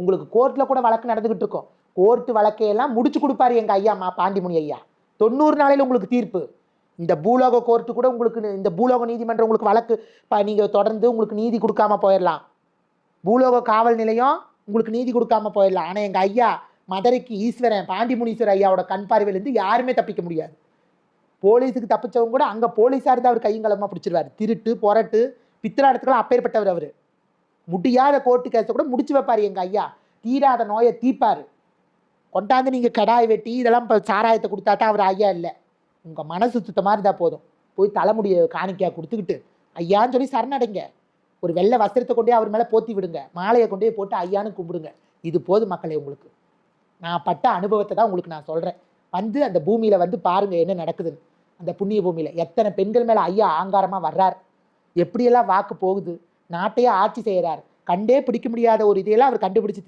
உங்களுக்கு கோர்ட்டில் கூட வழக்கு நடந்துகிட்டு இருக்கும். கோர்ட்டு வழக்கையெல்லாம் முடிச்சு கொடுப்பாரு எங்கள் ஐயா பாண்டிமுனி ஐயா. 90 நாளையில் உங்களுக்கு தீர்ப்பு. இந்த பூலோக கோர்ட்டு கூட உங்களுக்கு, இந்த பூலோக நீதிமன்றம் உங்களுக்கு வழக்கு நீங்கள் தொடர்ந்து உங்களுக்கு நீதி கொடுக்காம போயிடலாம். பூலோக காவல் நிலையம் உங்களுக்கு நீதி கொடுக்காம போயிடலாம். ஆனால் எங்கள் ஐயா மதுரைக்கு ஈஸ்வரன் பாண்டிமுனீஸ்வரர் ஐயாவோட கண் பார்வையிலேருந்து யாருமே தப்பிக்க முடியாது. போலீஸுக்கு தப்பிச்சவங்க கூட அங்கே போலீஸாக இருந்தால் அவர் கையங்கலமாக பிடிச்சிருவார். திருட்டு பொறட்டு பித்தலாட்டத்துக்கெல்லாம் அப்பேற்பட்டவர் அவர். முடியாத கோர்ட்டு கேஸை கூட முடிச்சு வைப்பார் எங்கள் ஐயா. தீராத நோயை தீப்பார். கொண்டாந்து நீங்கள் கடாய் வெட்டி இதெல்லாம் இப்போ சாராயத்தை கொடுத்தாட்டா அவர் ஐயா இல்லை. உங்கள் மனசு சுத்தமாக இருந்தால் போதும். போய் தலைமுடியை காணிக்கையாக கொடுத்துக்கிட்டு ஐயான்னு சொல்லி சரணடைங்க. ஒரு வெள்ளை வஸ்திரத்தை கொண்டே அவர் மேலே போத்தி விடுங்க. மாலையை கொண்டே போட்டு ஐயான்னு கும்பிடுங்க. இது போதும் மக்களே. உங்களுக்கு நான் பட்ட அனுபவத்தை தான் உங்களுக்கு நான் சொல்கிறேன். வந்து அந்த பூமியில் வந்து பாருங்கள் என்ன நடக்குதுன்னு. அந்த புண்ணிய பூமியில் எத்தனை பெண்கள் மேலே ஐயா ஆங்காரமாக வர்றார், எப்படியெல்லாம் வாக்கு போகுது, நாட்டையே ஆட்சி செய்கிறார். கண்டே பிடிக்க முடியாத ஒரு இதையெல்லாம் அவர் கண்டுபிடிச்சி